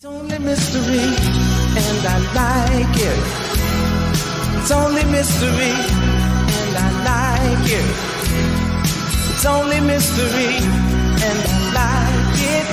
It's only mystery, and I like it. It's only mystery, and I like it. It's only mystery, and I like it.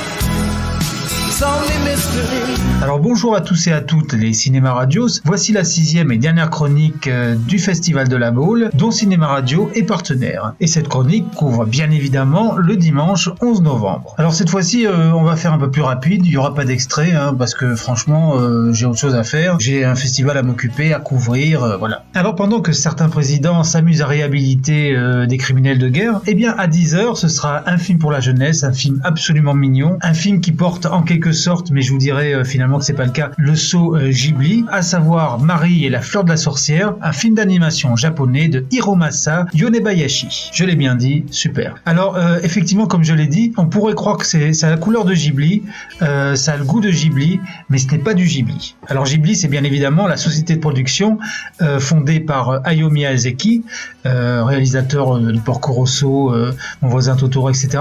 It's only mystery. Alors bonjour à tous et à toutes les Cinéma Radios, voici la 6e et dernière chronique du Festival de la Baule dont Cinéma Radio est partenaire. Et cette chronique couvre bien évidemment le dimanche 11 novembre. Alors cette fois-ci on va faire un peu plus rapide, il n'y aura pas d'extrait parce que franchement j'ai autre chose à faire, j'ai un festival à m'occuper, à couvrir, voilà. Alors pendant que certains présidents s'amusent à réhabiliter des criminels de guerre, eh bien à 10h ce sera un film pour la jeunesse, un film absolument mignon, un film qui porte en quelque sorte, mais je vous dirai finalement que c'est pas le cas, le sceau Ghibli, à savoir Marie et la fleur de la sorcière, un film d'animation japonais de Hiromasa Yonebayashi. Je l'ai bien dit, super. Alors effectivement, comme je l'ai dit, on pourrait croire que ça a la couleur de Ghibli, ça a le goût de Ghibli, mais ce n'est pas du Ghibli. Alors Ghibli, c'est bien évidemment la société de production fondée par Hayao Miyazaki, réalisateur du Porco Rosso, Mon voisin Totoro, etc.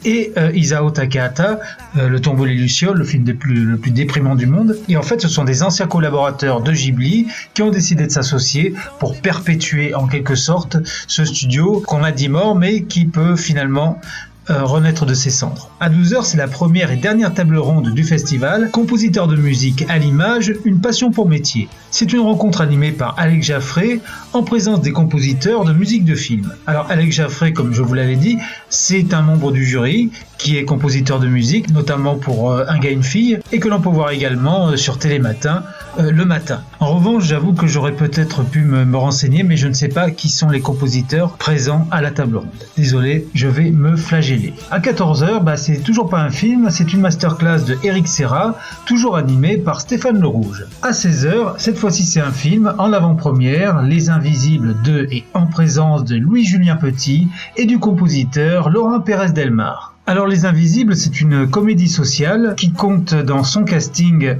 et Isao Takahata, Le tombeau et les lucioles, le film le plus déprimant du monde. Et en fait, ce sont des anciens collaborateurs de Ghibli qui ont décidé de s'associer pour perpétuer en quelque sorte ce studio qu'on a dit mort, mais qui peut finalement renaître de ses cendres. À 12h, c'est la première et dernière table ronde du festival. Compositeur de musique à l'image, une passion pour métier. C'est une rencontre animée par Alex Jaffray en présence des compositeurs de musique de film. Alors Alex Jaffray, comme je vous l'avais dit, c'est un membre du jury qui est compositeur de musique, notamment pour Un gars, une fille, et que l'on peut voir également sur Télématin le matin. En revanche, j'avoue que j'aurais peut-être pu me renseigner, mais je ne sais pas qui sont les compositeurs présents à la table ronde. Désolé, je vais me flageller. À 14h, c'est toujours pas un film, c'est une masterclass de Eric Serra, toujours animée par Stéphane Le Rouge. À 16h, cette fois-ci c'est un film en avant-première, Les Invisibles 2, et en présence de Louis-Julien Petit et du compositeur Laurent Pérez Delmar. Alors Les Invisibles, c'est une comédie sociale qui compte dans son casting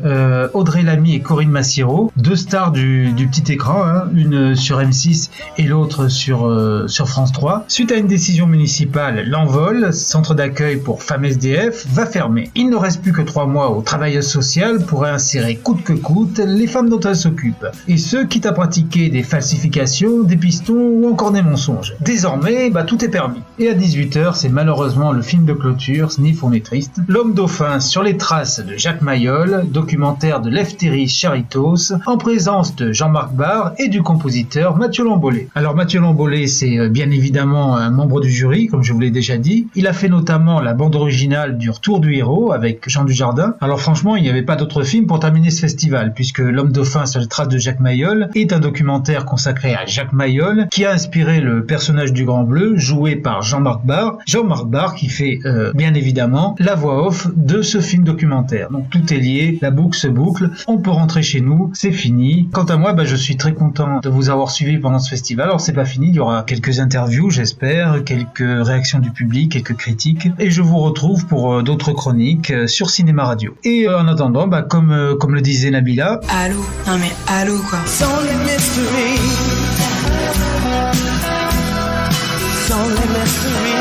Audrey Lamy et Corinne Massiero, deux stars du petit écran, une sur M6 et l'autre sur France 3. Suite à une décision municipale, l'Envol, centre d'accueil pour femmes SDF, va fermer. Il ne reste plus que 3 mois aux travailleuses sociales pour réinsérer coûte que coûte les femmes dont elles s'occupent. Et ce, quitte à pratiquer des falsifications, des pistons ou encore des mensonges. Désormais, tout est permis. Et à 18h, c'est malheureusement le film de clôture, Sniff, on est triste. L'homme dauphin sur les traces de Jacques Mayol, documentaire de Lefteris Charitos, en présence de Jean-Marc Barr et du compositeur Mathieu Lambollet. Alors Mathieu Lambollet, c'est bien évidemment un membre du jury, comme je vous l'ai déjà dit. Il a fait notamment la bande originale du Retour du héros avec Jean Dujardin. Alors franchement, il n'y avait pas d'autre film pour terminer ce festival, puisque L'homme dauphin sur les traces de Jacques Mayol est un documentaire consacré à Jacques Mayol, qui a inspiré le personnage du Grand Bleu, joué par Jean-Marc Barr. Jean-Marc Barr qui fait bien évidemment la voix off de ce film documentaire. Donc tout est lié, la boucle se boucle, on peut rentrer chez nous, c'est fini. Quant à moi, je suis très content de vous avoir suivi pendant ce festival. Alors c'est pas fini, il y aura quelques interviews, j'espère, quelques réactions du public, quelques critiques, et je vous retrouve pour d'autres chroniques sur Cinéma Radio. Et en attendant, comme le disait Nabila, allô, non mais allô quoi. It's only mystery. It's only mystery.